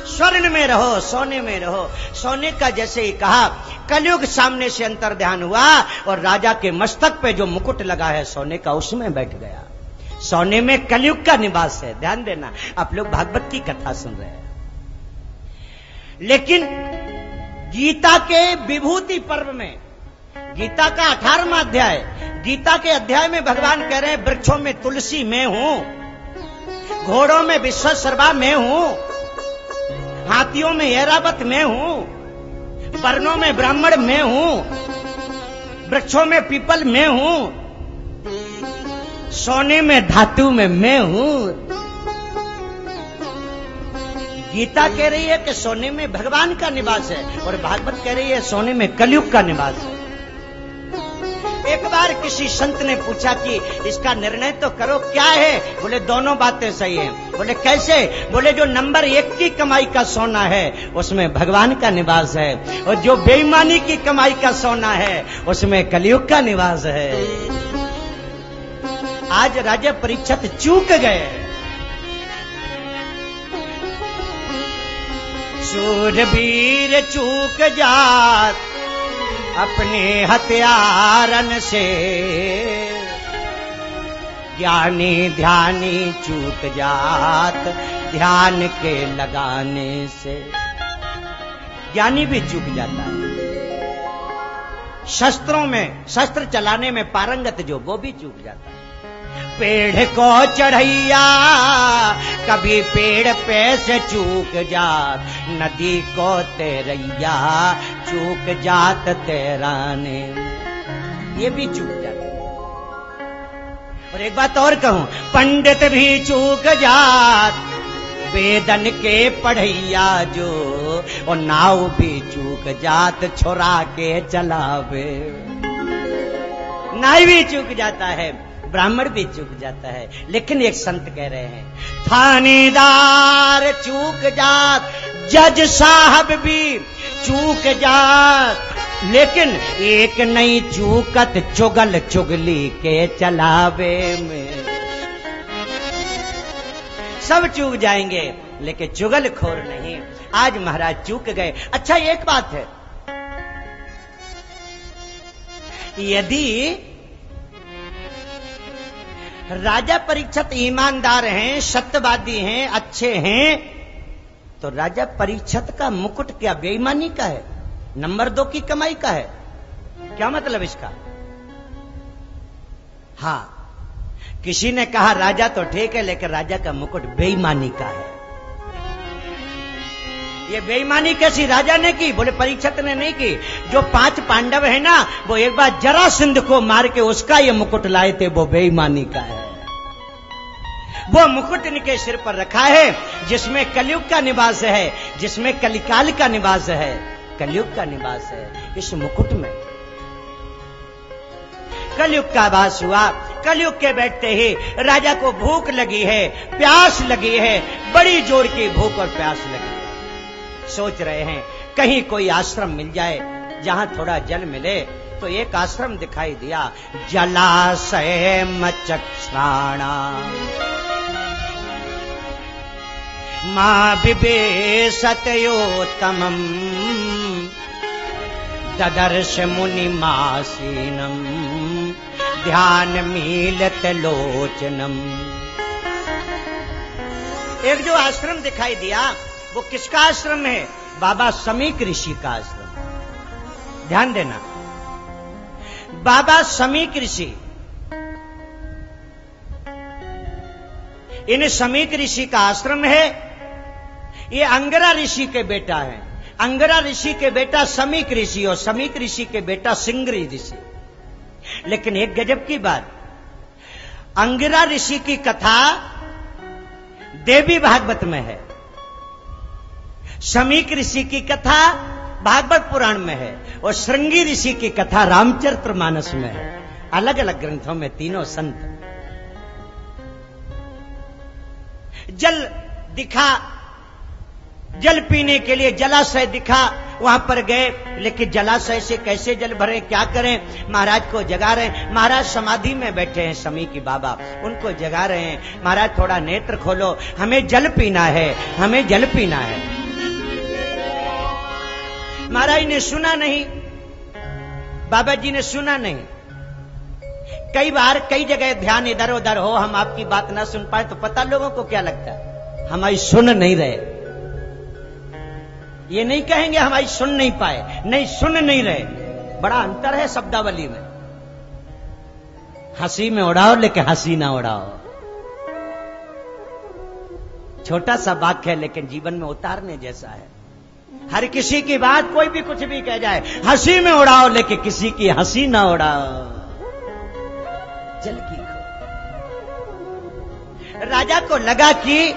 स्वर्ण में रहो, सोने में रहो। सोने का जैसे ही कहा, कलयुग सामने से अंतर ध्यान हुआ और राजा के मस्तक पे जो मुकुट लगा है सोने का, उसमें बैठ गया। सोने में कलयुग का निवास है। ध्यान देना, आप लोग भागवत की कथा सुन रहे हैं, लेकिन गीता के विभूति पर्व में, गीता का 18वां अध्याय, गीता के अध्याय में भगवान कह रहे हैं वृक्षों में तुलसी मैं हूं, घोड़ों में विश्वशर्मा मैं हूं, हाथियों में ऐरावत मैं हूं, वर्णों में ब्राह्मण मैं हूं, वृक्षों में पीपल मैं हूं, सोने में धातु में मैं हूं। गीता कह रही है कि सोने में भगवान का निवास है और भागवत कह रही है सोने में कलयुग का निवास है। एक बार किसी संत ने पूछा कि इसका निर्णय तो करो, क्या है? बोले दोनों बातें सही हैं। बोले कैसे? बोले जो नंबर 1 की कमाई का सोना है उसमें भगवान का निवास है, और जो बेईमानी की कमाई का सोना है उसमें कलयुग का निवास है। आज राजा परीक्षित चूक गए। शूरवीर चूक जात अपने हथियारन से, ज्ञानी ध्यानी चूक जात ध्यान के लगाने से। ज्ञानी भी चूक जाता है, शस्त्रों में, शस्त्र चलाने में पारंगत जो, वो भी चूक जाता है। पेड़ को चढ़ैया कभी पेड़ पे से चूक जात, नदी को तैरैया चूक जात तैराने, ये भी चूक जाता है। और एक बात और कहूं, पंडित भी चूक जात वेदन के पढ़ैया जो, और नाव भी चूक जात छोरा के चलावे। नाव भी चूक जाता है, ब्राह्मण भी चूक जाता है। लेकिन एक संत कह रहे हैं थानेदार चूक जात, जज साहब भी चूक जात, लेकिन एक नहीं चूकत चुगल चुगली के चलावे में। सब चूक जाएंगे लेकिन चुगल खोर नहीं। आज महाराज चूक गए। अच्छा एक बात है, यदि राजा परीक्षित ईमानदार हैं, सत्यवादी हैं, अच्छे हैं, तो राजा परीक्षित का मुकुट क्या बेईमानी का है? नंबर 2 की कमाई का है? क्या मतलब इसका? हां, किसी ने कहा राजा तो ठीक है, लेकिन राजा का मुकुट बेईमानी का है। ये बेईमानी कैसी राजा ने की? बोले परीक्षित ने नहीं की। जो 5 पांडव है ना, वो एक बार जरासंध को मार के उसका ये मुकुट लाए थे, वो बेईमानी का है। वो मुकुट इनके सिर पर रखा है जिसमें कलयुग का निवास है, जिसमें कलिकाल का निवास है, कलयुग का निवास है इस मुकुट में। कलयुग का वास हुआ। कलयुग के बैठते ही राजा को भूख लगी है, प्यास लगी है, बड़ी जोर की भूख और प्यास लगी है। सोच रहे हैं कहीं कोई आश्रम मिल जाए जहां थोड़ा जल मिले। तो एक आश्रम दिखाई दिया, जलाशय मचक्षाणा मां बिबेशतयोत्तमम् ददर्श मुनिमासीनम् ध्यान मीलत लोचनम। एक जो आश्रम दिखाई दिया वो किसका आश्रम है? बाबा समीक ऋषि का आश्रम। ध्यान देना, बाबा समीक ऋषि, इन समीक ऋषि का आश्रम है। ये अंगरा ऋषि के बेटा है। अंगरा ऋषि के बेटा समीक ऋषि और समीक ऋषि के बेटा सिंगरी ऋषि। लेकिन एक गजब की बात, अंगरा ऋषि की कथा देवी भागवत में है, समीक ऋषि की कथा भागवत पुराण में है, और श्रृंगी ऋषि की कथा रामचरितमानस में है। अलग अलग ग्रंथों में तीनों संत। जल दिखा, जल पीने के लिए जलाशय दिखा, वहां पर गए, लेकिन जलाशय से कैसे जल भरें, क्या करें? महाराज को जगा रहे हैं। महाराज समाधि में बैठे हैं, समीकी बाबा उनको जगा रहे हैं। महाराज थोड़ा नेत्र खोलो, हमें जल पीना है, हमें जल पीना है। महाराज ने सुना नहीं, बाबा जी ने सुना नहीं। कई बार कई जगह ध्यान इधर उधर हो, हम आपकी बात ना सुन पाए तो पता लोगों को क्या लगता है, हमारी सुन नहीं रहे। ये नहीं कहेंगे हमारी सुन नहीं पाए, नहीं सुन नहीं रहे। बड़ा अंतर है शब्दावली में। हंसी में उड़ाओ लेकिन हंसी ना उड़ाओ। छोटा सा वाक्य है लेकिन जीवन में उतारने जैसा है। हर किसी की बात कोई भी कुछ भी कह जाए, हंसी में उड़ाओ लेकिन किसी की हंसी ना उड़ाओ। जल की राजा को लगा कि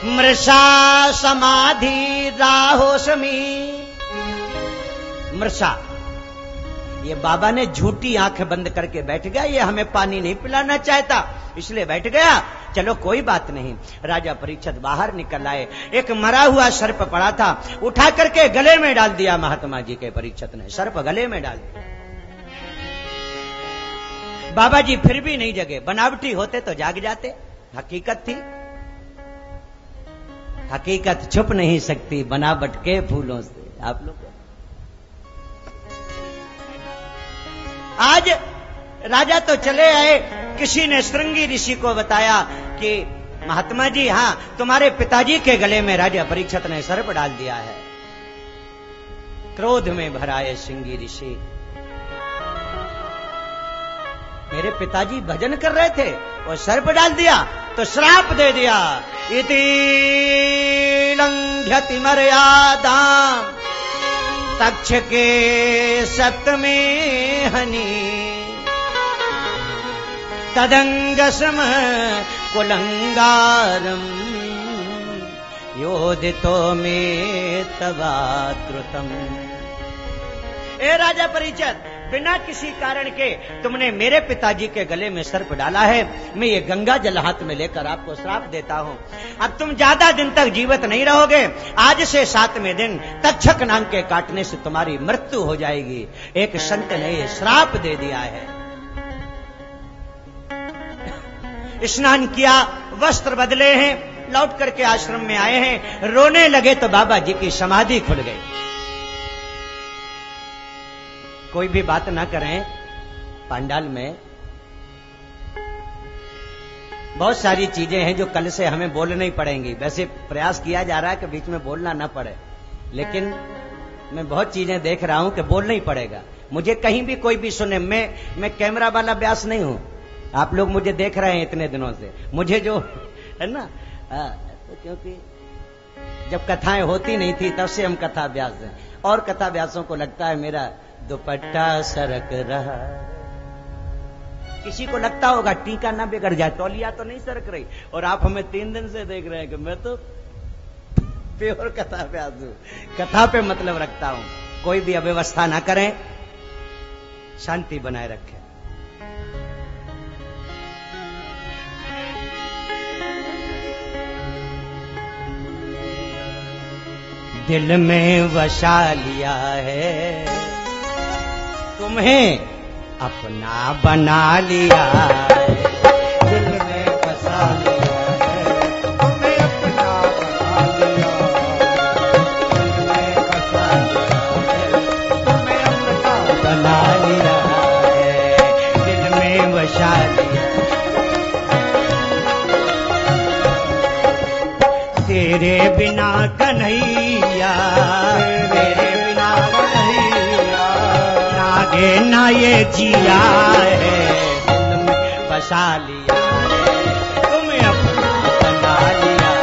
मृषा समाधि राहोसमी। मृषा, ये बाबा ने झूठी आंखें बंद करके बैठ गया, ये हमें पानी नहीं पिलाना चाहता इसलिए बैठ गया। चलो कोई बात नहीं। राजा परीक्षित बाहर निकल आए, एक मरा हुआ सर्प पड़ा था, उठा करके गले में डाल दिया महात्मा जी के परीक्षित ने, सर्प गले में डाल दिया। बाबा जी फिर भी नहीं जगे, बनावटी होते तो जाग जाते। हकीकत थी, हकीकत छुप नहीं सकती बनावट के फूलों से। आप लोग आज राजा तो चले आए, किसी ने श्रृंगी ऋषि को बताया कि महात्मा जी, हां तुम्हारे पिताजी के गले में राजा परीक्षित ने सर्प डाल दिया है। क्रोध में भराए श्रृंगी ऋषि, मेरे पिताजी भजन कर रहे थे और सर्प डाल दिया तो श्राप दे दिया। इति लंघ्यति मर्यादा तक्ष के सप्तमे हनि तदंगसम कुलंगारम योदितो में तवाद्रुतम। ए राजा परीक्षित, बिना किसी कारण के तुमने मेरे पिताजी के गले में सर्प डाला है। मैं ये गंगा जल हाथ में लेकर आपको श्राप देता हूं। अब तुम ज्यादा दिन तक जीवित नहीं रहोगे। आज से 7वें दिन तक्षक नाग के काटने से तुम्हारी मृत्यु हो जाएगी। एक संत ने ये श्राप दे दिया है। स्नान किया, वस्त्र बदले हैं, लौट करके आश्रम में आए हैं, रोने लगे तो बाबा जी की समाधि खुल गई। कोई भी बात ना करें। पंडाल में बहुत सारी चीजें हैं जो कल से हमें बोलनी ही पड़ेंगी। वैसे प्रयास किया जा रहा है कि बीच में बोलना ना पड़े, लेकिन मैं बहुत चीजें देख रहा हूं कि बोलना ही पड़ेगा। मुझे कहीं भी कोई भी सुने, मैं कैमरा वाला व्यास नहीं हूं। आप लोग मुझे देख रहे हैं इतने दिनों से, मुझे जो है ना, क्योंकि जब कथाएं होती नहीं थी तब से हम कथा व्यास हैं, और कथा व्यासों को लगता है मेरा दुपट्टा सरक रहा। किसी को लगता होगा टीका ना बिगड़ जाए, तौलिया तो नहीं सरक रही, और आप हमें 3 दिन से देख रहे हैं कि मैं तो प्योर कथा व्यास हूं, कथा पे मतलब रखता हूं। कोई भी अव्यवस्था ना करें, शांति बनाए रखें। दिल में वसा लिया है, तुम्हें अपना बना लिया है। दिल में बसा लिया है, तुम्हें अपना बना लिया है। दिल में बसा लिया है, तुम्हें अपना बना लिया है। दिल में बसा लिया, तेरे बिना कन्हैया, तेरे बिना कन्हैया लागे ना ये जिया है। दिल में बसा लिया है, तुम्हें अपना बना लिया।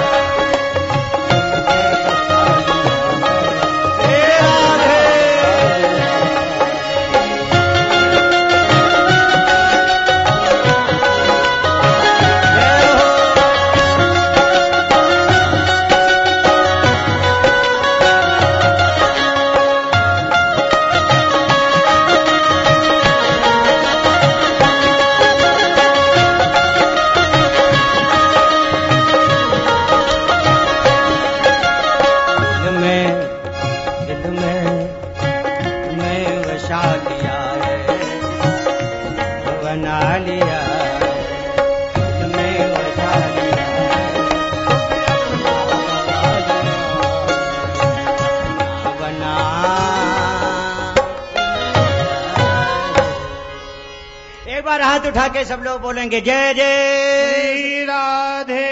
हाथ उठा के सब लोग बोलेंगे जय जय राधे।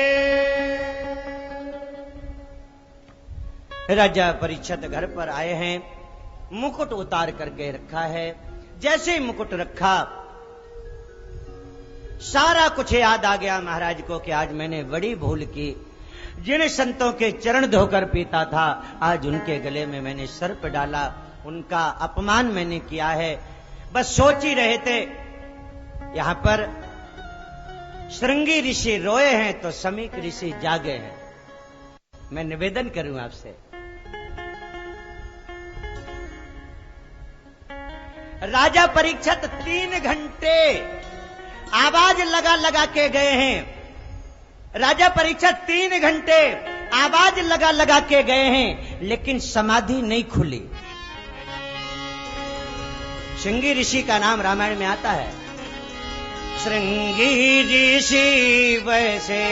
राजा परीक्षित घर पर आए हैं, मुकुट उतार करके रखा है। जैसे ही मुकुट रखा, सारा कुछ याद आ गया महाराज को कि आज मैंने बड़ी भूल की। जिन संतों के चरण धोकर पीता था, आज उनके गले में मैंने सर्प डाला, उनका अपमान मैंने किया है। बस सोच ही रहे थे। यहां पर श्रृंगी ऋषि रोए हैं तो समीक ऋषि जागे हैं। मैं निवेदन करूं आपसे, राजा परीक्षित 3 घंटे आवाज लगा लगा के गए हैं। राजा परीक्षित 3 घंटे आवाज लगा लगा के गए हैं, लेकिन समाधि नहीं खुली। श्रृंगी ऋषि का नाम रामायण में आता है। श्रृंगी ऋषि वैसे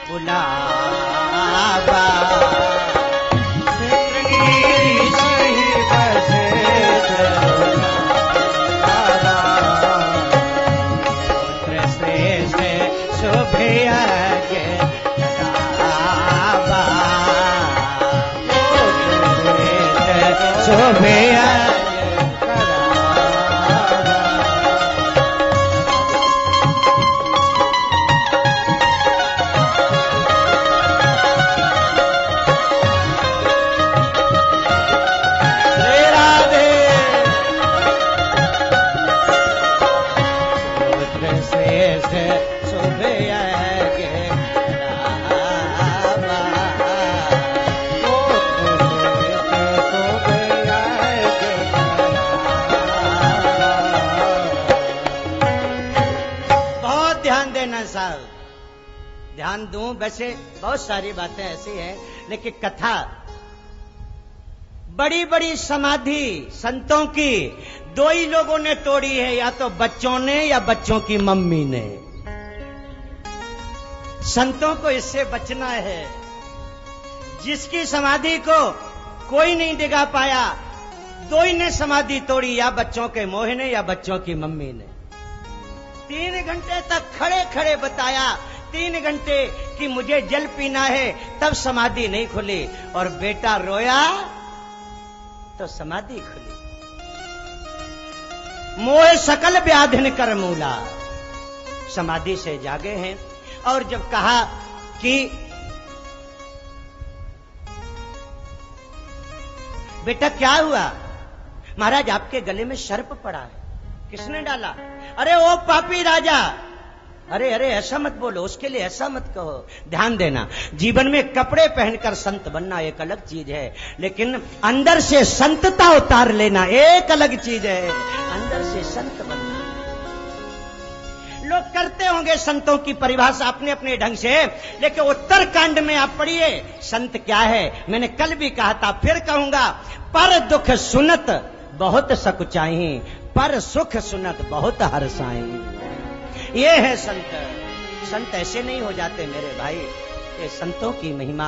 बुलावा, श्रृंगी ऋषि वैसे ध्यान दूं। वैसे बहुत सारी बातें ऐसी हैं, लेकिन कथा बड़ी बड़ी समाधि संतों की 2 ही लोगों ने तोड़ी है, या तो बच्चों ने या बच्चों की मम्मी ने। संतों को इससे बचना है। जिसकी समाधि को कोई नहीं दिखा पाया, 2 ही ने समाधि तोड़ी, या बच्चों के मोह ने या बच्चों की मम्मी ने। 3 घंटे तक खड़े खड़े बताया, 3 घंटे कि मुझे जल पीना है, तब समाधि नहीं खुली। और बेटा रोया तो समाधि खुली। मोह सकल व्याधिन कर मूला, समाधि से जागे हैं। और जब कहा कि बेटा क्या हुआ? महाराज आपके गले में सर्प पड़ा है। किसने डाला? अरे ओ पापी राजा। अरे अरे ऐसा मत बोलो, उसके लिए ऐसा मत कहो। ध्यान देना, जीवन में कपड़े पहनकर संत बनना एक अलग चीज है, लेकिन अंदर से संतता उतार लेना एक अलग चीज है। अंदर से संत बनना। लोग करते होंगे संतों की परिभाषा अपने अपने ढंग से, लेकिन उत्तरकांड में आप पढ़िए संत क्या है। मैंने कल भी कहा था, फिर कहूंगा, पर दुख सुनत बहुत सकुचाई, पर सुख सुनत बहुत हर्षाई। ये है संत। संत ऐसे नहीं हो जाते मेरे भाई, ये संतों की महिमा।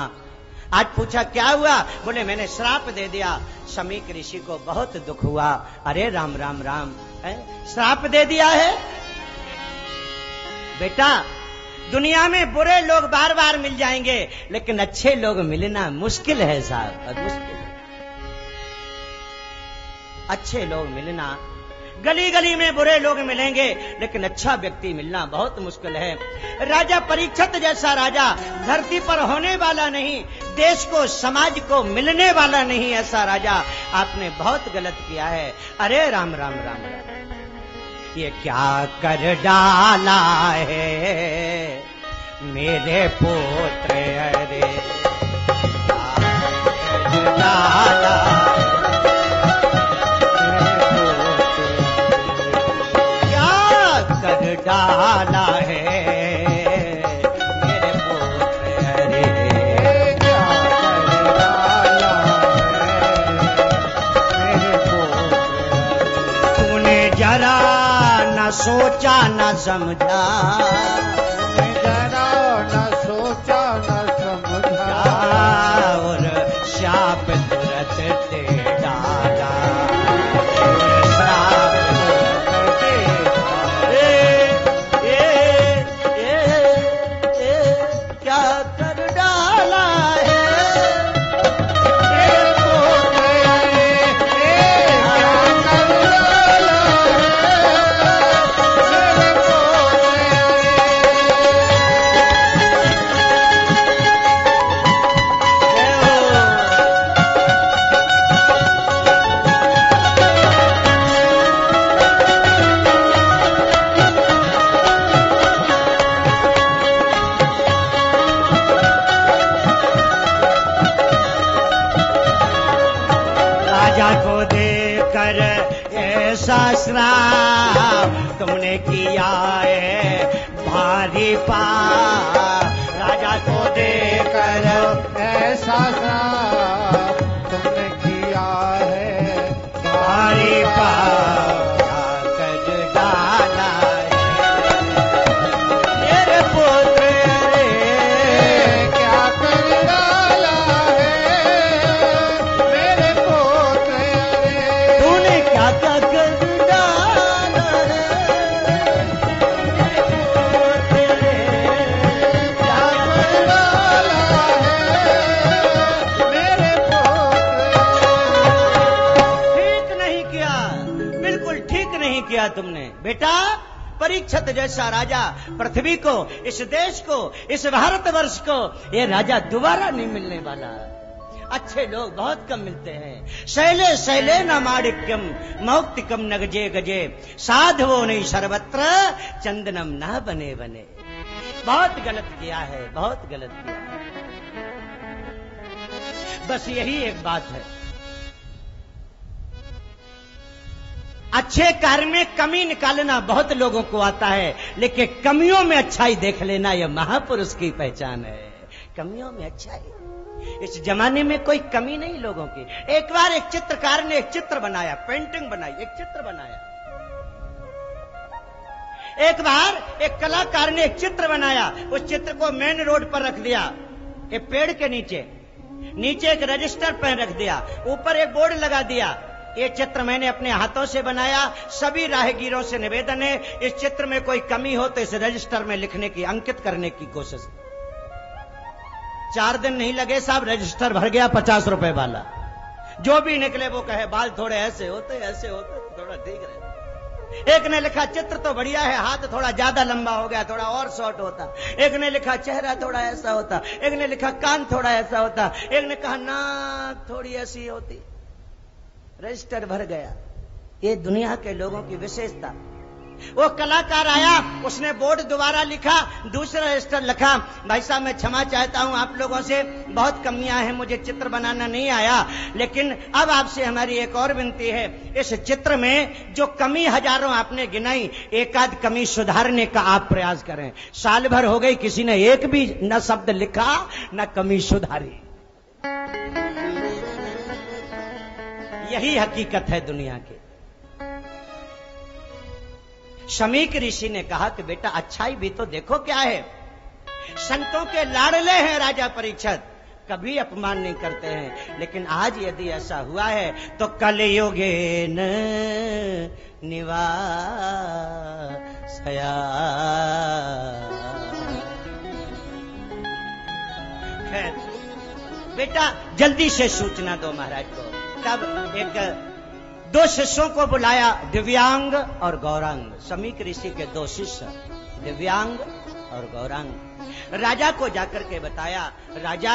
आज पूछा क्या हुआ? बोले मैंने श्राप दे दिया। समीक ऋषि को बहुत दुख हुआ। अरे राम राम राम, श्राप दे दिया है? बेटा दुनिया में बुरे लोग बार बार मिल जाएंगे, लेकिन अच्छे लोग मिलना मुश्किल है साहब, मुश्किल है। अच्छे लोग मिलना, गली गली में बुरे लोग मिलेंगे, लेकिन अच्छा व्यक्ति मिलना बहुत मुश्किल है। राजा परीक्षित जैसा राजा धरती पर होने वाला नहीं, देश को समाज को मिलने वाला नहीं, ऐसा राजा आपने बहुत गलत किया है। अरे राम राम राम राम, ये क्या कर डाला है मेरे पुत्र? अरे क्या कर डाला, डाला है मेरे पुत्र? अरे क्या डाला है मेरे पुत्र? तूने जरा न सोचा न समझा, जरा न सोचा न समझा, और शाप तुरंत दे डाला। कर डाला है। श्राप तुमने किया है भारी पाप, राजा को देकर ऐसा श्राप तुमने किया है भारी पाप, कर डाला है मेरे पुत्र रे, क्या कर डाला है मेरे पुत्र रे, तूने क्या क्या कर किया तुमने बेटा। परीक्षित जैसा राजा पृथ्वी को, इस देश को, इस भारतवर्ष को ये राजा दोबारा नहीं मिलने वाला। अच्छे लोग बहुत कम मिलते हैं। शैले शैले न माणिक्यम मौक्तिकम न गजे गजे, साधवो नहीं सर्वत्र चंदनम न बने बने। बहुत गलत किया है, बहुत गलत किया है। बस यही एक बात है, अच्छे कार्य में कमी निकालना बहुत लोगों को आता है, लेकिन कमियों में अच्छाई देख लेना यह महापुरुष की पहचान है। कमियों में अच्छाई, इस जमाने में कोई कमी नहीं लोगों की। एक बार एक चित्रकार ने एक चित्र बनाया, पेंटिंग बनाई, एक चित्र बनाया। एक बार एक कलाकार ने एक चित्र बनाया, उस चित्र को मेन रोड पर रख दिया, एक पेड़ के नीचे एक रजिस्टर पेन रख दिया, ऊपर एक बोर्ड लगा दिया, ये चित्र मैंने अपने हाथों से बनाया। सभी राहगीरों से निवेदन है, इस चित्र में कोई कमी हो तो इस रजिस्टर में लिखने की, अंकित करने की कोशिश। 4 दिन नहीं लगे साहब, रजिस्टर भर गया 50 रुपए वाला। जो भी निकले वो कहे बाल थोड़े ऐसे होते थोड़ा ठीक रहे। एक ने लिखा चित्र तो बढ़िया है, हाथ थोड़ा ज्यादा लंबा हो गया, थोड़ा और शॉर्ट होता। एक ने लिखा चेहरा थोड़ा ऐसा होता, एक ने लिखा कान थोड़ा ऐसा होता, एक ने कहा नाक थोड़ी ऐसी होती। रजिस्टर भर गया। ये दुनिया के लोगों की विशेषता। वो कलाकार आया, उसने बोर्ड दोबारा लिखा, दूसरा रजिस्टर लिखा, भाई साहब मैं क्षमा चाहता हूं आप लोगों से, बहुत कमियां हैं, मुझे चित्र बनाना नहीं आया, लेकिन अब आपसे हमारी एक और विनती है, इस चित्र में जो कमी हजारों आपने गिनाई, एक आध कमी सुधारने का आप प्रयास करें। साल भर हो गई, किसी ने एक भी न शब्द लिखा न कमी सुधारी। यही हकीकत है दुनिया की। शमीक ऋषि ने कहा कि बेटा अच्छाई भी तो देखो क्या है। संतों के लाडले हैं राजा परीक्षित, कभी अपमान नहीं करते हैं, लेकिन आज यदि ऐसा हुआ है तो कलयुगे न निवासया। खैर बेटा जल्दी से सूचना दो महाराज को। तब एक 2 शिष्यों को बुलाया, दिव्यांग और गौरांग। शमीक ऋषि के 2 शिष्य, दिव्यांग और गौरांग। राजा को जाकर के बताया, राजा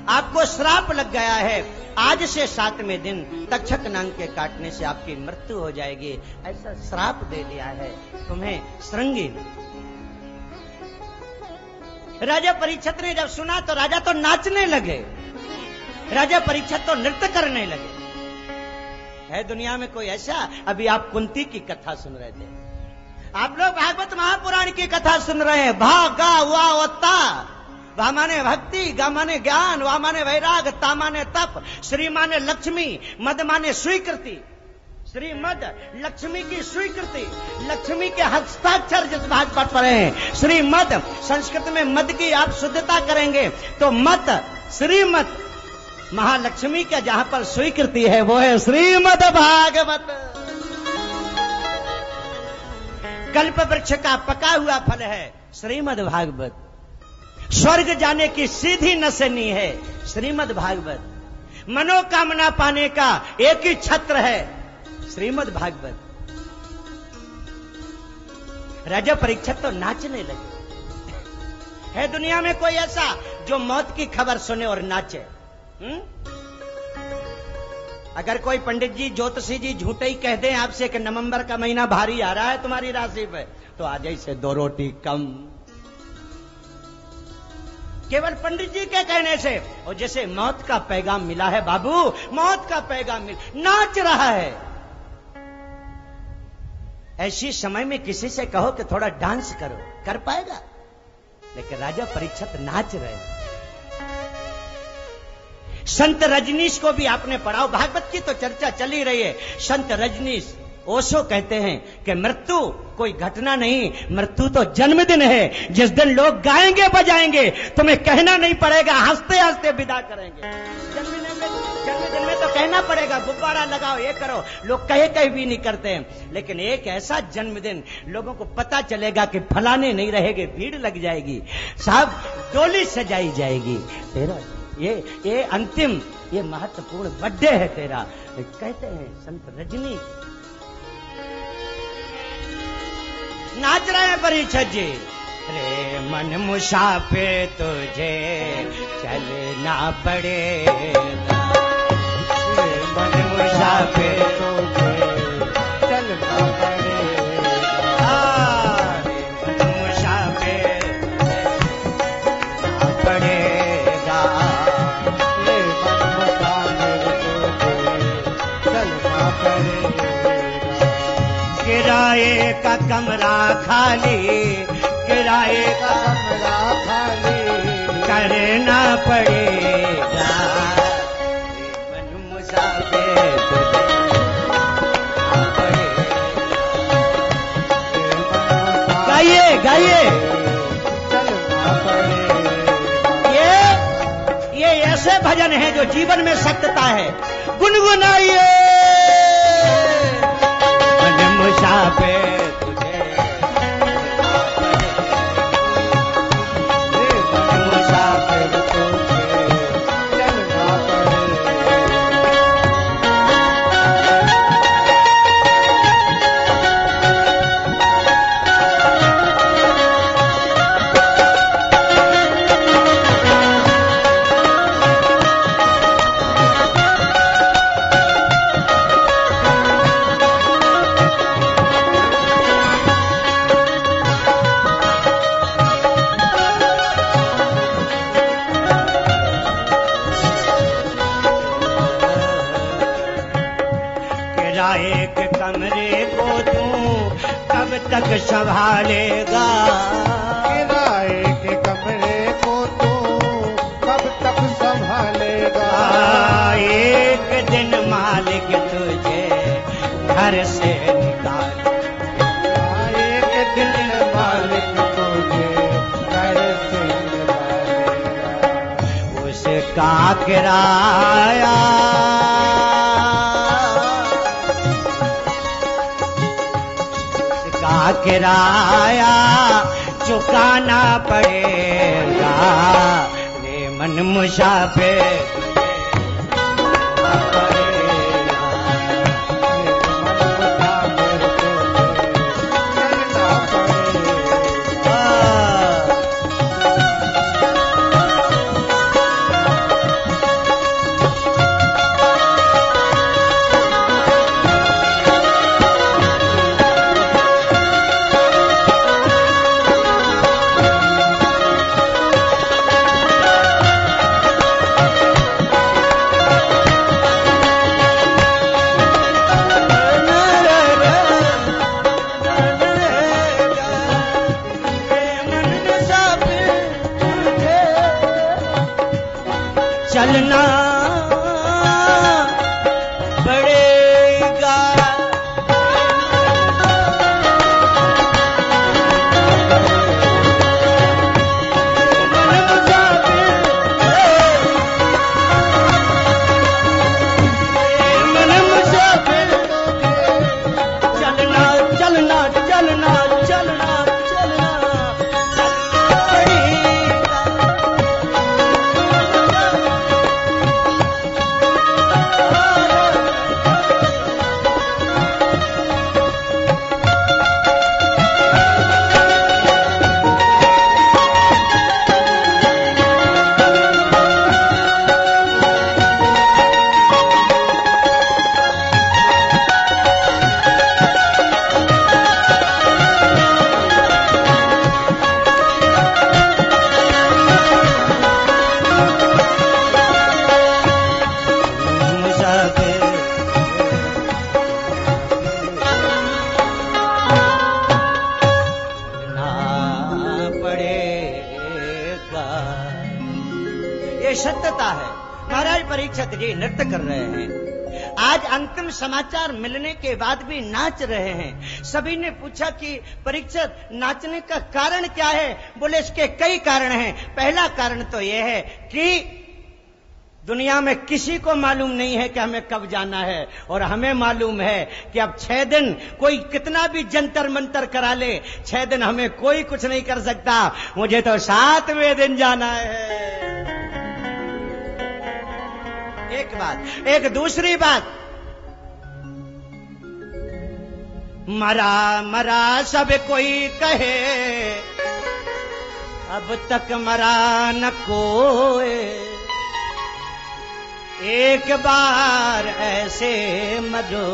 आपको श्राप लग गया है, आज से 7वें दिन तक्षक नाग के काटने से आपकी मृत्यु हो जाएगी, ऐसा श्राप दे दिया है तुम्हें श्रृंगीन। राजा परीक्षित ने जब सुना तो राजा तो नाचने लगे, राजा परीक्षित तो नृत्य करने लगे। है दुनिया में कोई ऐसा? अभी आप कुंती की कथा सुन रहे थे, आप लोग भागवत महापुराण की कथा सुन रहे हैं। भा गा वा वत्ता, भा माने भक्ति, गा माने ज्ञान, वा माने वैराग, ता माने तप, श्री माने लक्ष्मी, मद माने स्वीकृति। श्रीमद लक्ष्मी की स्वीकृति, लक्ष्मी के हस्ताक्षर जिस भागवत पर हैं, श्रीमद संस्कृत में मद की आप शुद्धता करेंगे तो मत श्रीमद, महालक्ष्मी का जहां पर स्वीकृति है वो है श्रीमद भागवत। कल्प वृक्ष का पका हुआ फल है श्रीमद भागवत। स्वर्ग जाने की सीधी नसनी है श्रीमद् भागवत। मनोकामना पाने का एक ही छत्र है श्रीमद् भागवत। राजा परीक्षित तो नाचने लगे। है दुनिया में कोई ऐसा जो मौत की खबर सुने और नाचे? अगर कोई पंडित जी ज्योतिषी जी झूठे ही कह दें आपसे कि नवंबर का महीना भारी आ रहा है तुम्हारी राशि पे, तो आ जाए से 2 रोटी कम। केवल पंडित जी के कहने से। और जैसे मौत का पैगाम मिला है बाबू, मौत का पैगाम नाच रहा है। ऐसी समय में किसी से कहो कि थोड़ा डांस करो, कर पाएगा? लेकिन राजा परीक्षित नाच रहे हैं। संत रजनीश को भी आपने पढ़ाओ, भागवत की तो चर्चा चली रही है। संत रजनीश ओशो कहते हैं कि मृत्यु कोई घटना नहीं, मृत्यु तो जन्मदिन है। जिस दिन लोग गाएंगे बजाएंगे, तुम्हें कहना नहीं पड़ेगा, हंसते हंसते विदा करेंगे। जन्मदिन में तो कहना पड़ेगा, गुब्बारा लगाओ, ये करो, लोग कहे भी नहीं करते हैं। लेकिन एक ऐसा जन्मदिन लोगों को पता चलेगा कि फलाने नहीं रहेंगे, भीड़ लग जाएगी, साहब डोली सजाई जाएगी, तेरा ये अंतिम, ये महत्वपूर्ण बर्थडे है तेरा। कहते हैं संत रजनी नाच रहे हैं परीक्षित जी। रे मन मुसाफिर तुझे चलना पड़ेगा, रे मन मुसाफिर तुझे चलना पड़ेगा, रे मन मुसाफिर चलना पड़ेगा, रे मन मुसाफिर तुझे चलना पड़ेगा। किराए का कमरा खाली, किराए का कमरा खाली करना पड़ेगा, मन मुसाफिर तुझे चलना पड़ेगा। गाइए गाइए, चलना पड़ेगा। ये ऐसे भजन हैं जो जीवन में सत्यता है। गुनगुनाइए मुसाफिर तुझे मुसाफिर तुझे चलना पड़ेगा। तक संभालेगा, किराए के कमरे को तू कब तक संभालेगा। एक दिन मालिक तुझे घर से निकालेगा, एक दिन मालिक तुझे घर से निकालेगा। उसका किराया किराया चुकाना पड़ेगा, रे मन मुसाफिर चलना पड़ेगा, मन मुसाफिर चलना चलना चलना चलना चलना पड़ेगा। ये सत्यता है। महाराज परीक्षित जी नृत्य कर रहे हैं। आज अंतिम समाचार मिलने के बाद भी नाच रहे हैं। सभी ने पूछा कि परीक्षित नाचने का कारण क्या है? बोले इसके कई कारण हैं। पहला कारण तो यह है कि दुनिया में किसी को मालूम नहीं है कि हमें कब जाना है, और हमें मालूम है कि अब 6 दिन कोई कितना भी जंतर मंतर करा ले, 6 दिन हमें कोई कुछ नहीं कर सकता। मुझे तो 7वें दिन जाना है। एक बात। एक दूसरी बात, मरा मरा सब कोई कहे, अब तक मरा न कोई, एक बार ऐसे मरो,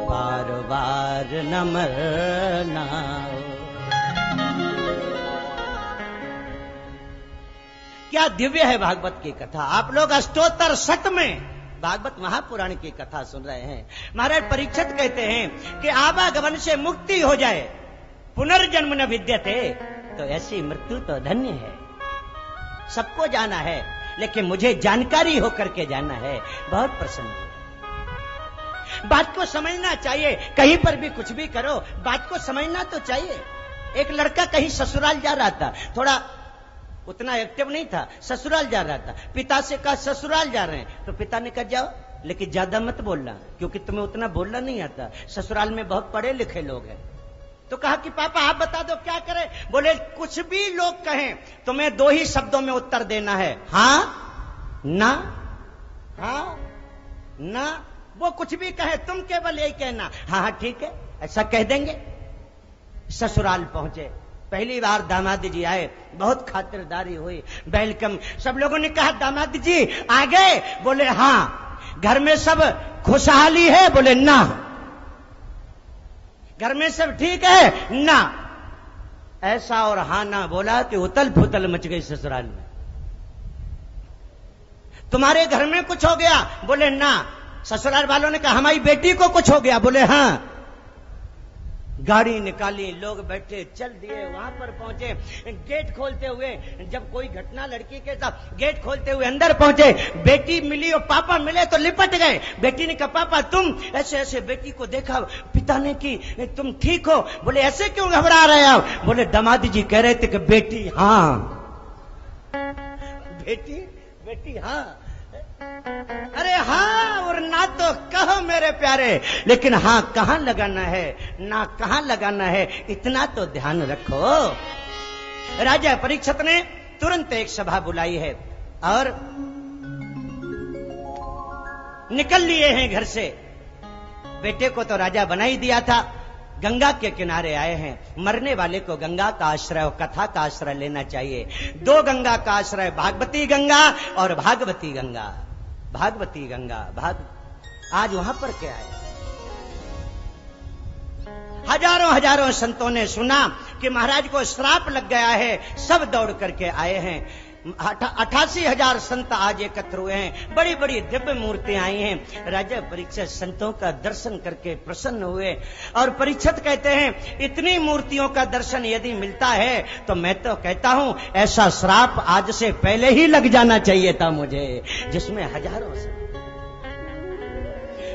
बार बार न मरना। क्या दिव्य है भागवत की कथा। आप लोग अष्टोत्तर शत में भागवत महापुराण की कथा सुन रहे हैं। महाराज परीक्षित कहते हैं कि आवागमन से मुक्ति हो जाए, पुनर्जन्म न विद्यते, तो ऐसी मृत्यु तो धन्य है। सबको जाना है, लेकिन मुझे जानकारी होकर के जाना है। बहुत प्रसन्न है। बात को समझना चाहिए। कहीं पर भी कुछ भी करो, बात को समझना तो चाहिए। एक लड़का कहीं ससुराल जा रहा था, थोड़ा उतना एक्टिव नहीं था, ससुराल जा रहा था। पिता से कहा ससुराल जा रहे हैं, तो पिता ने कहा जाओ, लेकिन ज्यादा मत बोलना, क्योंकि तुम्हें उतना बोलना नहीं आता, ससुराल में बहुत पढ़े लिखे लोग हैं। तो कहा कि पापा आप बता दो क्या करें? बोले कुछ भी लोग कहें, तुम्हें 2 ही शब्दों में उत्तर देना है, हाँ ना, हाँ ना। वो कुछ भी कहे, तुम केवल यही कहना, हाँ हाँ ठीक है, ऐसा कह देंगे। ससुराल पहुंचे, पहली बार दामाद जी आए, बहुत खातिरदारी हुई, वेलकम। सब लोगों ने कहा दामाद जी आ गए? बोले हाँ। घर में सब खुशहाली है? बोले ना। घर में सब ठीक है? ना। ऐसा और हाँ ना बोला कि उतल फुतल मच गई ससुराल में। तुम्हारे घर में कुछ हो गया? बोले ना। ससुराल वालों ने कहा हमारी बेटी को कुछ हो गया? बोले हाँ। गाड़ी निकाली, लोग बैठे, चल दिए, वहां पर पहुंचे। गेट खोलते हुए, जब कोई घटना लड़की के साथ, गेट खोलते हुए अंदर पहुंचे, बेटी मिली और पापा मिले तो लिपट गए। बेटी ने कहा पापा तुम ऐसे ऐसे, बेटी को देखा, पिता ने की तुम ठीक हो? बोले ऐसे क्यों घबरा रहे आप? बोले दामाद जी कह रहे थे कि बेटी हाँ, बेटी बेटी हाँ। अरे हाँ और ना तो कहो मेरे प्यारे, लेकिन हाँ कहां लगाना है, ना कहां लगाना है, इतना तो ध्यान रखो। राजा परीक्षित ने तुरंत एक सभा बुलाई है और निकल लिए हैं घर से। बेटे को तो राजा बना ही दिया था। गंगा के किनारे आए हैं। मरने वाले को गंगा का आश्रय और कथा का आश्रय लेना चाहिए। 2 गंगा का आश्रय, भागवती गंगा और भागवती गंगा। भागवती गंगा आज वहां पर क्या है? हजारों हजारों संतों ने सुना कि महाराज को श्राप लग गया है, सब दौड़ करके आए हैं। 88,000 संत आज एकत्र हुए हैं। बड़ी बड़ी दिव्य मूर्तियां आई हैं। राजा परीक्षित संतों का दर्शन करके प्रसन्न हुए और परीक्षित कहते हैं इतनी मूर्तियों का दर्शन यदि मिलता है तो मैं तो कहता हूं ऐसा श्राप आज से पहले ही लग जाना चाहिए था मुझे, जिसमें हजारों से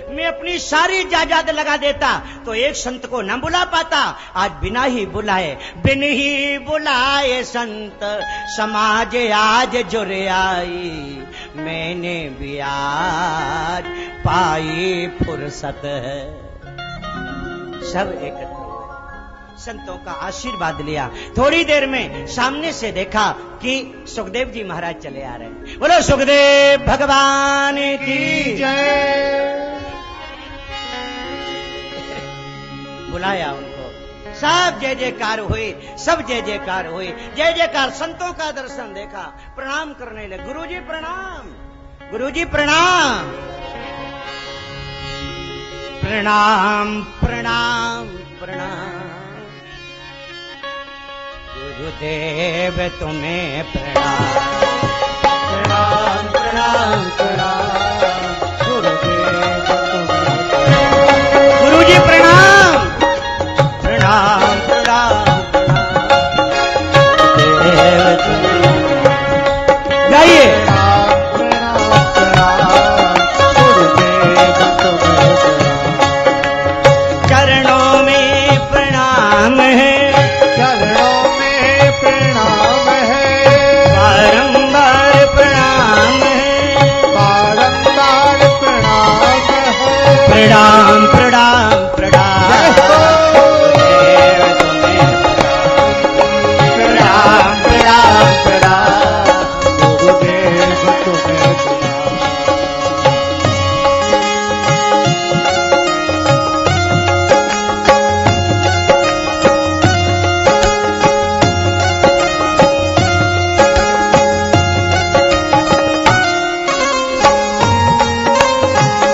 मैं अपनी सारी जायदाद लगा देता तो एक संत को न बुला पाता। आज बिना ही बुलाए, बिन ही बुलाए संत समाज आज जुड़ आई, मैंने भी आज पाई फुर्सत है। सब एकत्र हुए, संतों का आशीर्वाद लिया। थोड़ी देर में सामने से देखा कि सुखदेव जी महाराज चले आ रहे हैं। बोलो सुखदेव भगवान की जय। बुलाया उनको, सब जय जयकार हुई, सब जय जयकार हुई, जय जयकार। संतों का दर्शन देखा, प्रणाम करने लगे। गुरुजी प्रणाम, गुरुजी प्रणाम, प्रणाम प्रणाम प्रणाम, गुरुदेव तुम्हें प्रणाम, प्रणाम प्रणाम प्रणाम, गुरुदेव गुरुजी प्रणाम, प्रणाम प्रणाम प्रणाम, प्रणाम प्रणाम प्रणाम गुरुदेव तुम्हें प्रणाम प्रणाम प्रणाम गुरुदेव तुम्हें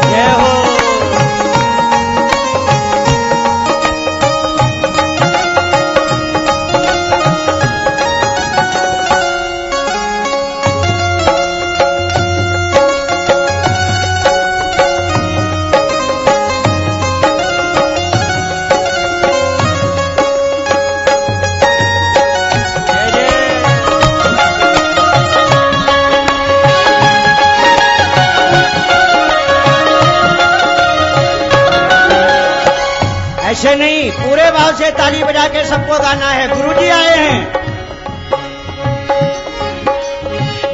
जय हो। ऐसे नहीं, पूरे भाव से ताली बजा के सबको गाना है। गुरुजी आए हैं।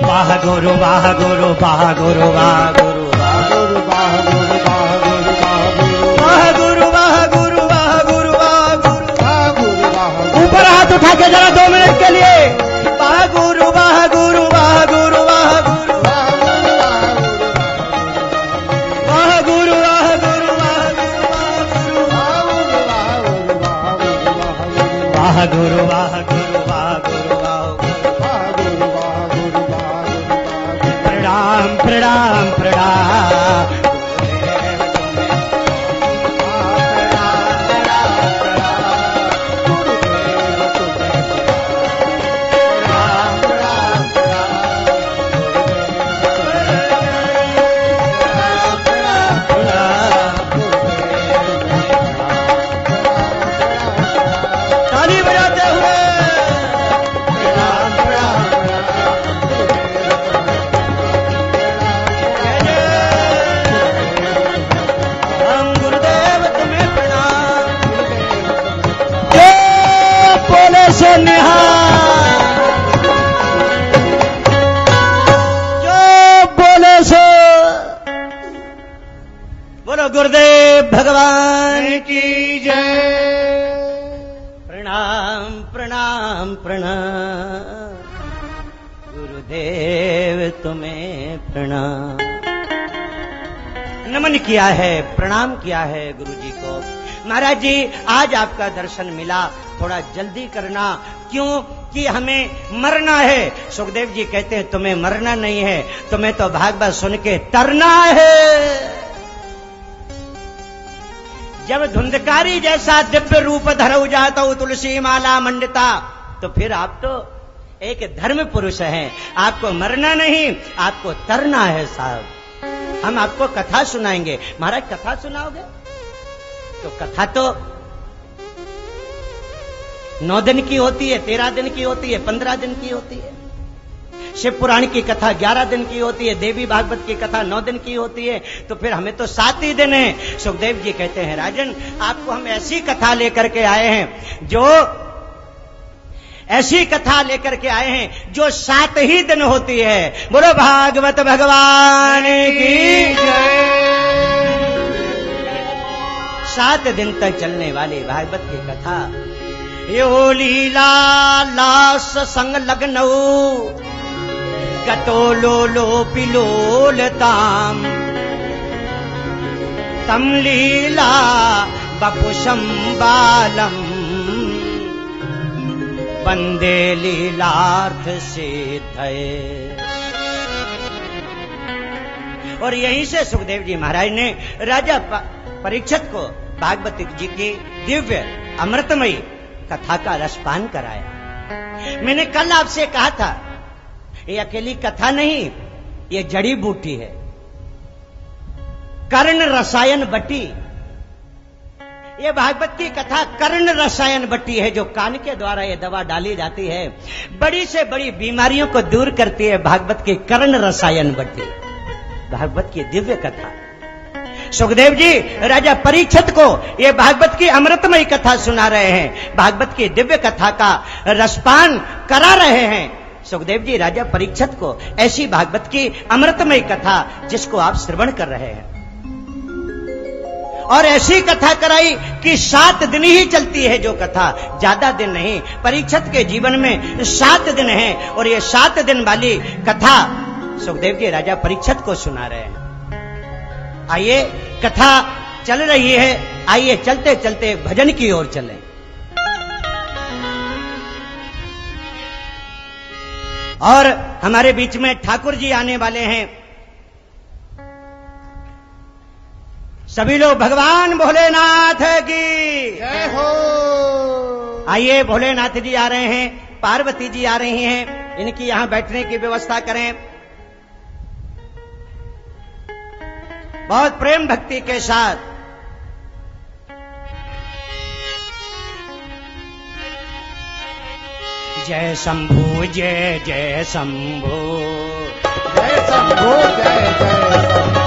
वाह गुरु वाह गुरु वाह गुरु वाह गुरु वाह गुरु वाह गुरु वाह गुरु वाह वाह गुरु गुरु वाह गुरु वाह गुरु वाह गुरु वाह गुरु वाह ऊपर हाथ उठा के जरा 2 मिनट के लिए वाह गुरु वाह गुरु वाह गुरु वाह गुरु वाह गुरु वाह गुरु वाह गुरु वाह गुरु वाह गुरु वाह गुरु प्रणाम प्रणाम प्रणाम ताली बजाते हुए हम गुरुदेव तुम्हें प्रणाम। जो बोले सो निहाल, जो बोले सो बोलो गुरुदेव भगवान की जय। प्रणाम प्रणाम प्रणाम गुरुदेव तुम्हें प्रणाम। नमन किया है, प्रणाम किया है गुरुजी को। महाराज जी आज आपका दर्शन मिला, थोड़ा जल्दी करना, क्यों कि हमें मरना है। सुखदेव जी कहते हैं तुम्हें मरना नहीं है, तुम्हें तो भागवत सुन के तरना है। जब धुंधकारी जैसा दिव्य रूप धरऊ जाता हूं तुलसी माला मंडिता, तो फिर आप तो एक धर्म पुरुष हैं। आपको मरना नहीं, आपको तरना है साहब। हम आपको कथा सुनाएंगे। महाराज कथा सुनाओगे? तो कथा तो 9 दिन की होती है, 13 दिन की होती है, 15 दिन की होती है। शिव पुराण की कथा 11 दिन की होती है, देवी भागवत की कथा 9 दिन की होती है, तो फिर हमें तो 7 ही दिन है। सुखदेव जी कहते हैं राजन आपको हम ऐसी कथा लेकर के आए हैं, जो ऐसी कथा लेकर के आए हैं जो 7 ही दिन होती है। बोलो भागवत भगवान की जय। 7 दिन तक चलने वाली भागवत की कथा। यो लीला लास संग लग्नऊ गतो लोलो पिलोलताम तम लीला बपुषम बालम वंदे लीलार्थ सिद्धये। और यहीं से सुखदेव जी महाराज ने राजा परीक्षित को भागवत जी की दिव्य अमृतमयी कथा का रसपान कराया। मैंने कल आपसे कहा था ये अकेली कथा नहीं, ये जड़ी बूटी है, कर्ण रसायन बटी। ये भागवत की कथा कर्ण रसायन बटी है, जो कान के द्वारा ये दवा डाली जाती है, बड़ी से बड़ी बीमारियों को दूर करती है। भागवत की कर्ण रसायन बटी, भागवत की दिव्य कथा। सुखदेव जी राजा परीक्षित को ये भागवत की अमृतमयी कथा सुना रहे हैं, भागवत की दिव्य कथा का रसपान करा रहे हैं। सुखदेव जी राजा परीक्षित को ऐसी भागवत की अमृतमयी कथा जिसको आप श्रवण कर रहे हैं। और ऐसी कथा कराई कि 7 दिन ही चलती है जो कथा, ज्यादा दिन नहीं। परीक्षित के जीवन में 7 दिन है और ये 7 दिन वाली कथा सुखदेव जी राजा परीक्षित को सुना रहे हैं। आइए, कथा चल रही है, आइए चलते चलते भजन की ओर चलें। और हमारे बीच में ठाकुर जी आने वाले हैं। सभी लोग भगवान भोलेनाथ की जय हो। आइए, भोलेनाथ जी आ रहे हैं, पार्वती जी आ रही हैं, इनकी यहां बैठने की व्यवस्था करें। बहुत प्रेम भक्ति के साथ। जय शंभू जय जय शंभू, जय शंभो जय जय शंभो।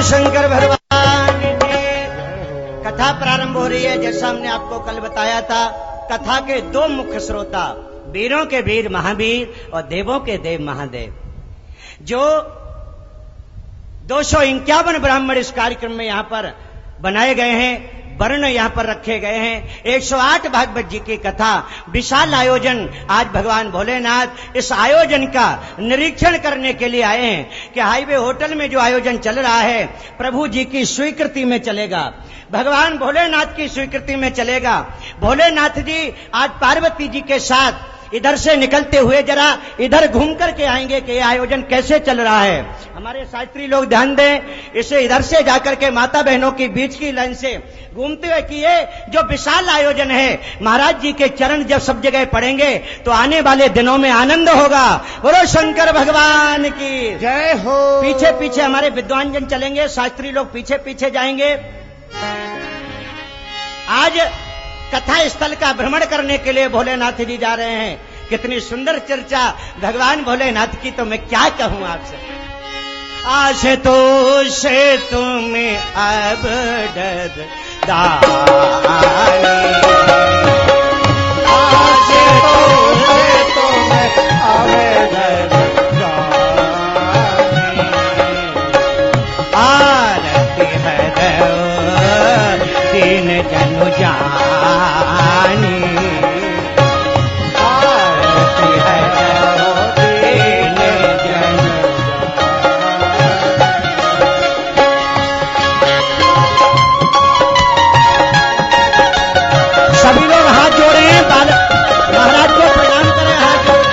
शंकर भगवान की कथा प्रारंभ हो रही है। जैसा हमने आपको कल बताया था, कथा के 2 मुख्य श्रोता, वीरों के वीर महावीर और देवों के देव महादेव। जो 251 ब्राह्मण इस कार्यक्रम में यहां पर बनाए गए हैं, वर्ण यहां पर रखे गए हैं। 108 भागवत जी की कथा, विशाल आयोजन। आज भगवान भोलेनाथ इस आयोजन का निरीक्षण करने के लिए आए हैं कि हाईवे होटल में जो आयोजन चल रहा है प्रभु जी की स्वीकृति में चलेगा, भगवान भोलेनाथ की स्वीकृति में चलेगा। भोलेनाथ जी आज पार्वती जी के साथ इधर से निकलते हुए जरा इधर घूम करके आएंगे कि यह आयोजन कैसे चल रहा है। हमारे शास्त्री लोग ध्यान दें, इसे इधर से जाकर के माता बहनों की बीच की लाइन से घूमते हुए कि ये जो विशाल आयोजन है, महाराज जी के चरण जब सब जगह पड़ेंगे तो आने वाले दिनों में आनंद होगा। बोलो शंकर भगवान की जय हो। पीछे पीछे हमारे विद्वान जन चलेंगे, शास्त्री लोग पीछे पीछे जाएंगे। आज कथा स्थल का भ्रमण करने के लिए भोलेनाथ जी जा रहे हैं। कितनी सुंदर चर्चा भगवान भोलेनाथ की, तो मैं क्या कहूं आपसे। आज तो से तुम्हें अब डर दानी, आज तो तुम्हें आवेदन आरती है तीन जनु जानी, आरती है तीन जनु। सभी लोग हाथ जोड़े हैं, महाराज को प्रणाम करें, हाथ जोड़े।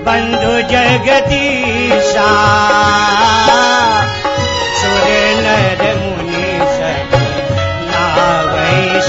बंधु जगदीशा, सुर नर मुनि सब नावै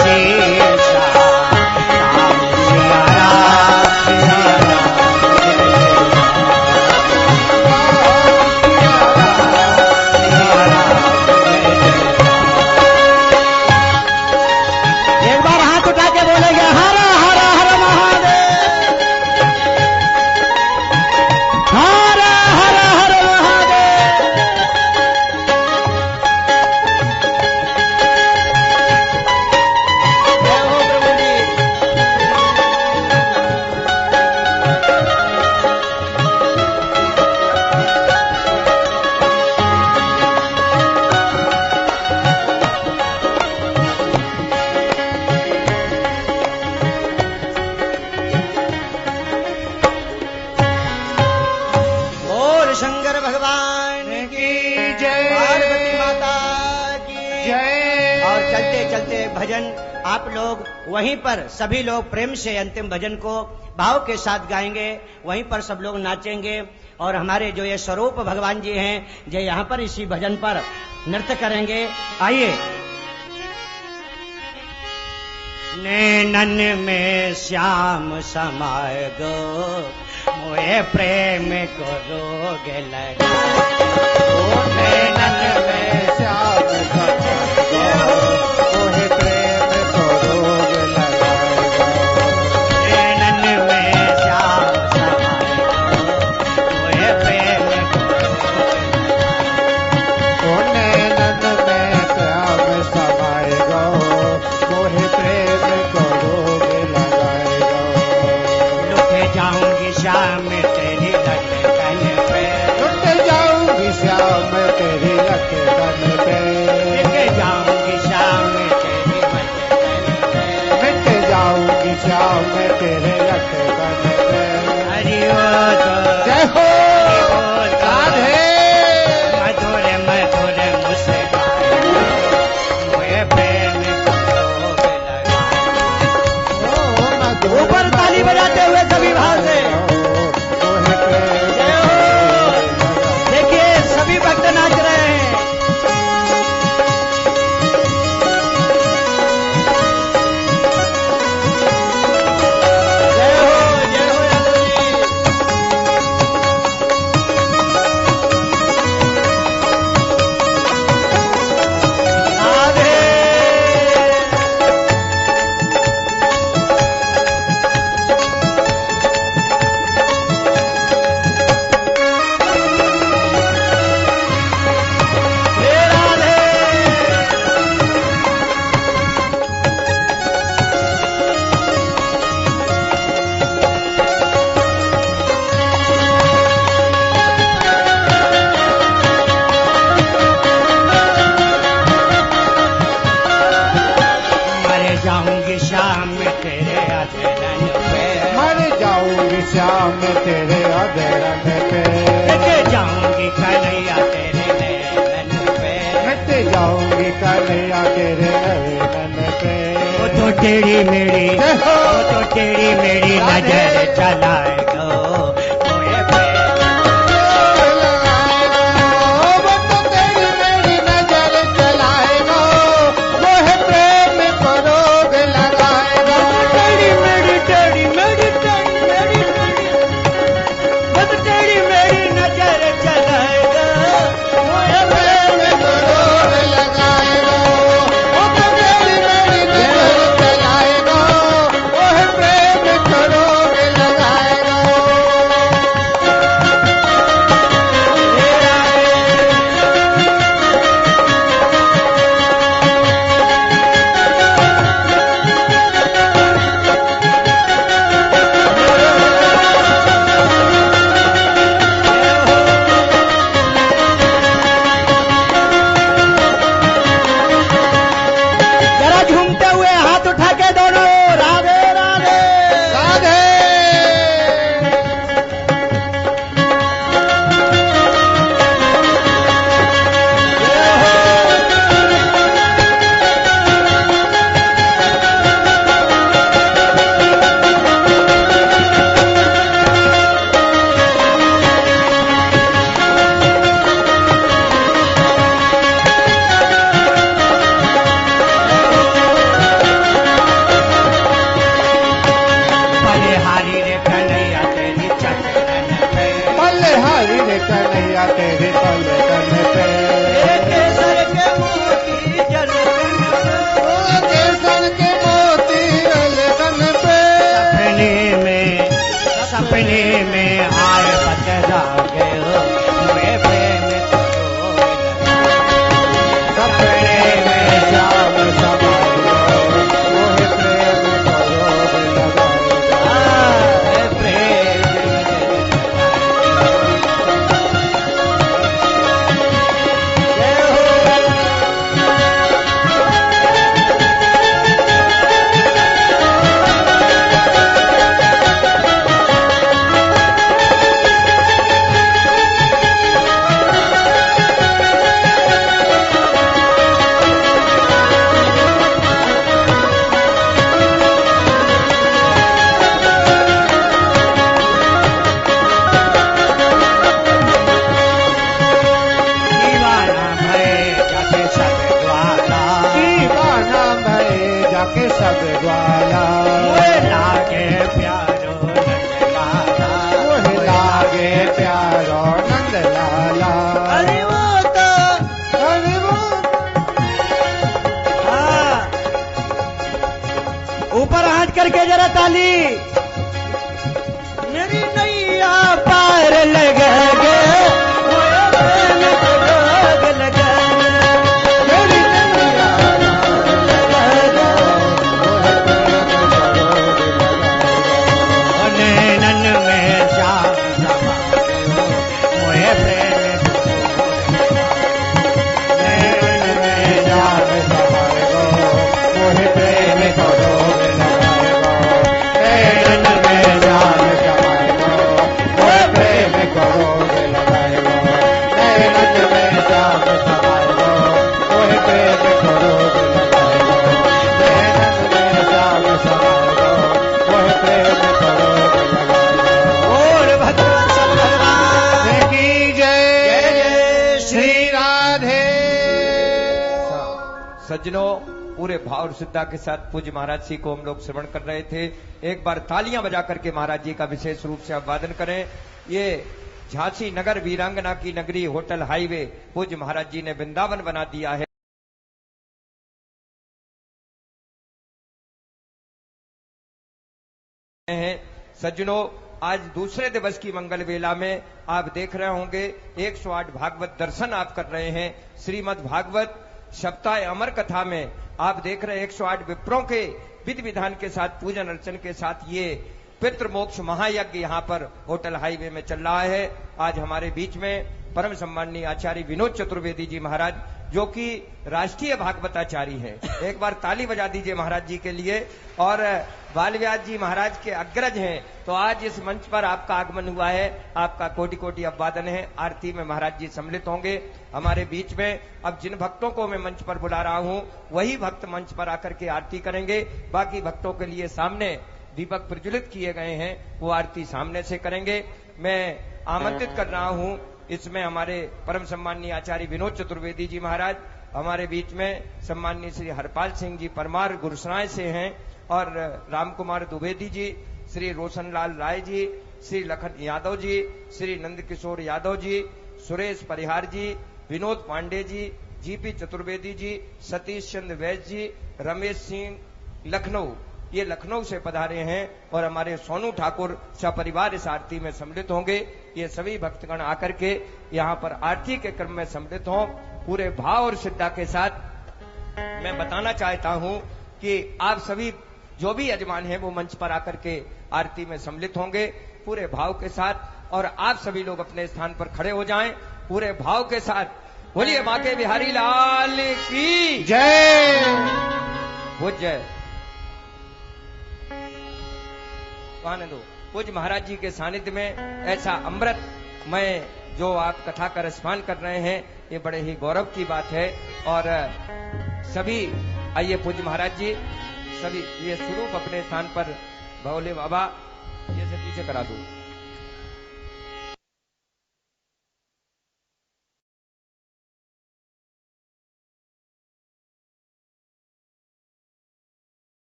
शंकर भगवान की जय। पार्वती माता की जय। और चलते चलते भजन आप लोग वहीं पर सभी लोग प्रेम से अंतिम भजन को भाव के साथ गाएंगे, वहीं पर सब लोग नाचेंगे और हमारे जो ये स्वरूप भगवान जी हैं जो यहाँ पर इसी भजन पर नृत्य करेंगे। आइए। नैनन में श्याम समाय गो मोए प्रेम को रोग लगा। नैनन में श्याम समाय गो मोहे प्रेम को रोग लगाएगा। नैनन में श्याम समाय गो मोए प्रेम को रोग ओ नैनन में श्याम समाय गो मोहे प्रेम को रोग लगाएगा। लुट जाऊंगी शाम तेरी लटकन पे, लुट जाऊंगी श्याम तेरी लटकन पे, मिट जाऊंगी शाम तेरी लटकन पे, मिट जाऊंगी श्याम तेरे लटकन पे। हरि ओ तो जय हो राधे। राधे। मधुर मधुर मुस्कान मोए प्रेम को रोग लगा। ऊपर ताली बजाते हुए सभी भाव से मोहे प्रेम जय हो। देखिए सभी भक्त नाच रहे हैं। जय हो यादव जी। राधे। हे राधे। मर जाऊंगी शाम तेरे अधरन पे, मर जाऊंगी श्याम तेरे अधरन पे, मिट जाऊंगी कन्हैया तेरे नैनन पे। मिट जाऊंगी कन्हैया तेरे नैनन पे। वो तो टेढ़ी मेरी, जय हो। वो तो टेढ़ी मेरी नजर चलाएगा मोए प्रेम। वो तो तेरी मेरी नजर चलाएगा, मोहे प्रेम को रोग लगाएगा। टेढ़ी मेरी टेढ़ी मेरी टेढ़ी मेरी टेढ़ी, वो तो टेढ़ी मेरी नजर चलाएगा मोए प्रेम को रोग लगाएगा। वो तो तेरी मेरी नजर चलाएगा, मोहे प्रेम को रोग लगाएगा। जरा झूमते हुए हाथ उठा के दोनों राधे राधे। राधे। बलिहारी रे कन्हैया तेरी चटकन पे, मल्हारी रे कन्हैया तेरे पलकन पे। तेरे केसर के मोती जलकन पे, ओ केसर के मोती अलकन पे। सपने में आए बतरा गए हो मोए प्रेम को रोग लगा। सपने में श्याम समाए गो, मोहे प्रेम को रोग लगाएगा। प्रेम लाल अरे वो तो अरे वो हाँ। ऊपर हाथ करके जरा ताली। मेरी नैया पार लगे गे, मोए प्रेम को रोग लगे गे। मेरी नैया पार लगे गे, नैनन में श्याम समाए हो, मोए प्रेम को रोग नैनन में श्याम समाए गो मोहे प्रेम को रोग लगाए गो नैनन में जान समाए गो मोहे प्रेम को रोग लगाए गो नैनन में जान समाए गो मोहे प्रेम को रोग लगाए गो नैनन में जान समाए गो मोहे प्रेम को रोग लगाए गो। और भगवान सब भगवान की जय श्री राधे। सज्जनों, पूरे भाव और श्रद्धा के साथ पूज्य महाराज जी को हम लोग श्रवण कर रहे थे। एक बार तालियां बजा करके महाराज जी का विशेष रूप से अभिवादन करें। ये झांसी नगर वीरांगना की नगरी होटल हाईवे पूज्य महाराज जी ने वृंदावन बना दिया है। सज्जनों, आज दूसरे दिवस की मंगल वेला में आप देख रहे होंगे 108 भागवत दर्शन आप कर रहे हैं। श्रीमद् भागवत सप्ताह अमर कथा में आप देख रहे हैं 108 विप्रों के विधि विधान के साथ पूजन अर्चन के साथ ये पितृमोक्ष महायज्ञ यहाँ पर होटल हाईवे में चल रहा है। आज हमारे बीच में परम सम्माननीय आचार्य विनोद चतुर्वेदी जी महाराज, जो कि राष्ट्रीय भागवताचार्य है। एक बार ताली बजा दीजिए महाराज जी के लिए। और बाल व्यास जी महाराज के अग्रज हैं, तो आज इस मंच पर आपका आगमन हुआ है, आपका कोटि कोटि अभिवादन है। आरती में महाराज जी सम्मिलित होंगे हमारे बीच में। अब जिन भक्तों को मैं मंच पर बुला रहा हूं, वही भक्त मंच पर आकर के आरती करेंगे। बाकी भक्तों के लिए सामने दीपक प्रज्वलित किए गए हैं, वो आरती सामने से करेंगे। मैं आमंत्रित कर रहा हूं इसमें हमारे परम सम्माननीय आचार्य विनोद चतुर्वेदी जी महाराज, हमारे बीच में सम्माननीय श्री हरपाल सिंह जी परमार गुरुसराय से हैं, और राम कुमार द्विवेदी जी, श्री रोशनलाल राय जी, श्री लखन यादव जी, श्री नंद किशोर यादव जी, सुरेश परिहार जी, विनोद पांडे जी, जीपी चतुर्वेदी जी, सतीश चंद्र वैद्य जी, रमेश सिंह लखनऊ, ये लखनऊ से पधारे हैं। और हमारे सोनू ठाकुर सपरिवार इस आरती में सम्मिलित होंगे। ये सभी भक्तगण आकर के यहाँ पर आरती के क्रम में सम्मिलित हों। पूरे भाव और श्रद्धा के साथ मैं बताना चाहता हूं कि आप सभी जो भी यजमान हैं वो मंच पर आकर के आरती में सम्मिलित होंगे पूरे भाव के साथ। और आप सभी लोग अपने स्थान पर खड़े हो जाएं पूरे भाव के साथ। बोलिए बांके बिहारी लाल की जय। हो जय। आनंद हो। पूज्य महाराज जी के सानिध्य में ऐसा अमृत में जो आप कथा का रसपान कर रहे हैं, ये बड़े ही गौरव की बात है। और सभी आइए पूज्य महाराज जी, सभी ये स्वरूप अपने स्थान पर भोले बाबा ये सब पीछे करा दो।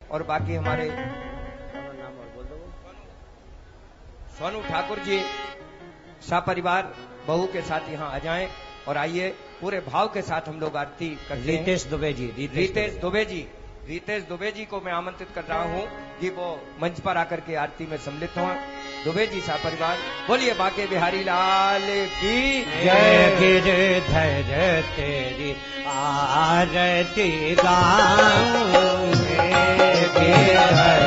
और बाकी हमारे नाम और बोल दो। सोनू ठाकुर जी सपरिवार बहू के साथ यहाँ आ जाएं और आइए पूरे भाव के साथ हम लोग आरती करते हैं। रितेश दुबे जी, रितेश दुबे जी को मैं आमंत्रित कर रहा हूँ कि वो मंच पर आकर के आरती में सम्मिलित हों। दुबे जी सपरिवार, बोलिए बांके बिहारी लाल की जय। गिरधर तेरी आरती गाऊं, गिरधर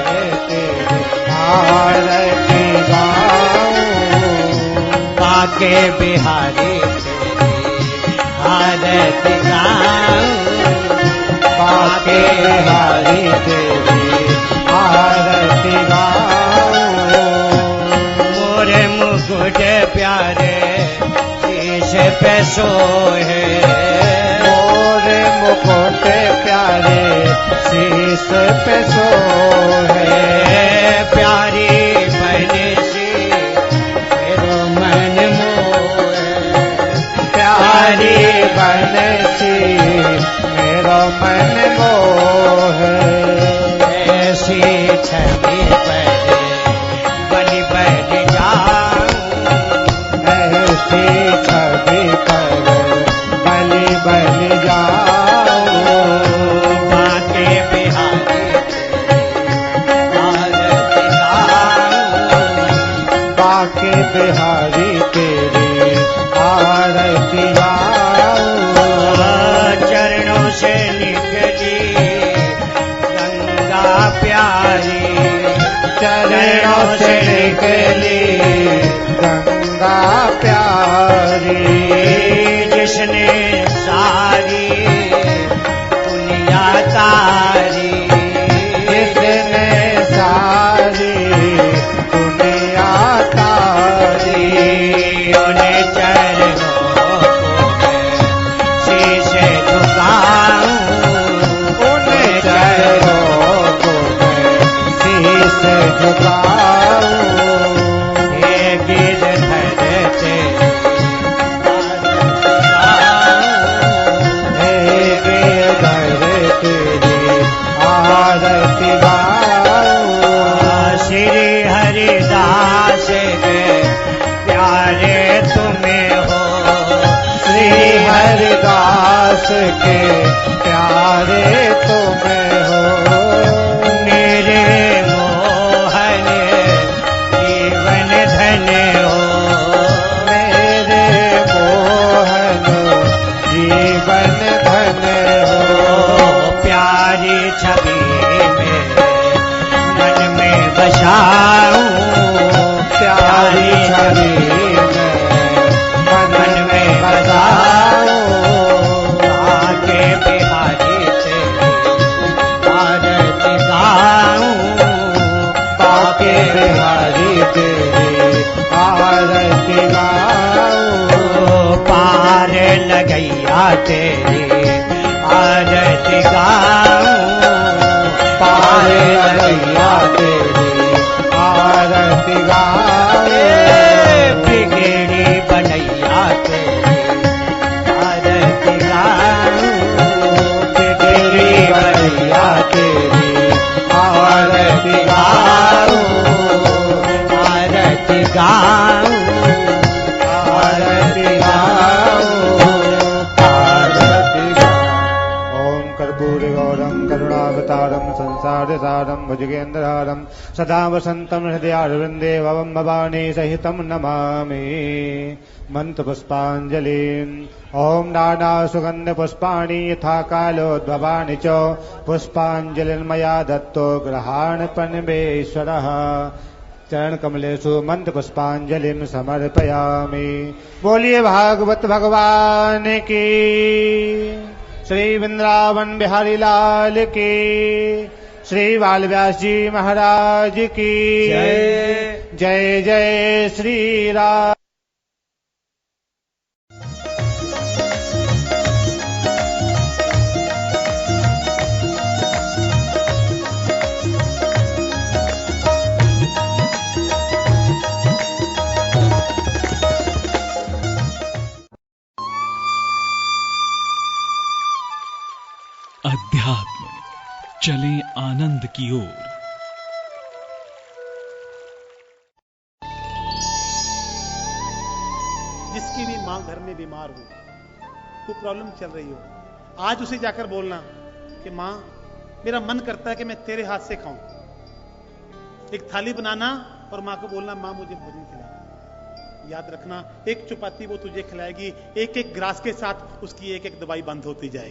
तेरी आरती गाऊं, बांके बिहारी तेरी आरती गाऊं, बांके बिहारी तेरी आरती गाऊं। मोरे मुकुट प्यारे शीश पे सोहे, मोरे मुकुट प्यारे शीश पे सोहे। प्यारी बनसी मेरो मन मोहे, प्यारी बनसी मेरो मन मोहे। से निकली गंगा प्यारी, जिसने सारी दुनिया तारी, जिसने सारी दुनिया तारी, उन्हें चरणों को शीश झुकाऊं, उन्हें चरणों को शीश झुकाऊं, हे गिरधर तेरी हे गिरधर तेरी आरती गाऊं, श्री हरिदास के प्यारे तुम्हें हो, श्री हरिदास के प्यारे तुम्हें हो, मेरे मोहन जीवन धन हो, मेरे मोहन जीवन धन हो, प्यारी छवि में मन में बसाऊं, प्यारी छवि में मन में बसाऊं, आके बिहारी तेरी आरती गाऊं, पाके बिहारी तेरी आरती गाऊं, पार लगैया तेरी आरती गाऊं, पार लगैया तेरी आरती गाऊं, बिगड़ी बनैया तेरी आरती गाऊं, तेरी बनैया तेरी आरती गाऊं, आरती गाऊं, आरती गाऊं, आरती गाऊं। ओम कर्पूर गौरम करुणावतारम संसार सारम भुजगेन्द्रहारम सदा वसंतम हृदयारविंदे भवम भवानी सहितम नमामि। मंत्र पुष्पांजलि। ओम नाना सुगंध पुष्पाणि यथा कालोद्भवानि च पुष्पांजलिर्मया दत्तो गृहाण प्रणवेश्वरः। चरण कमलेषु मंत्र पुष्पांजलिं समर्पयामि। बोलिए भागवत भगवान की, श्री वृंदावन बिहारी लाल की, श्री बाल व्यास जी महाराज की जय। जय जय श्री राम। अध्यात्म चले आनंद की ओर। जिसकी भी मां घर में बीमार हो, कोई प्रॉब्लम चल रही हो, आज उसे जाकर बोलना कि मां मेरा मन करता है कि मैं तेरे हाथ से खाऊं। एक थाली बनाना और मां को बोलना मां मुझे भोजन खिला। याद रखना, एक चपाती वो तुझे खिलाएगी, एक एक ग्रास के साथ उसकी एक एक दवाई बंद होती जाएगी।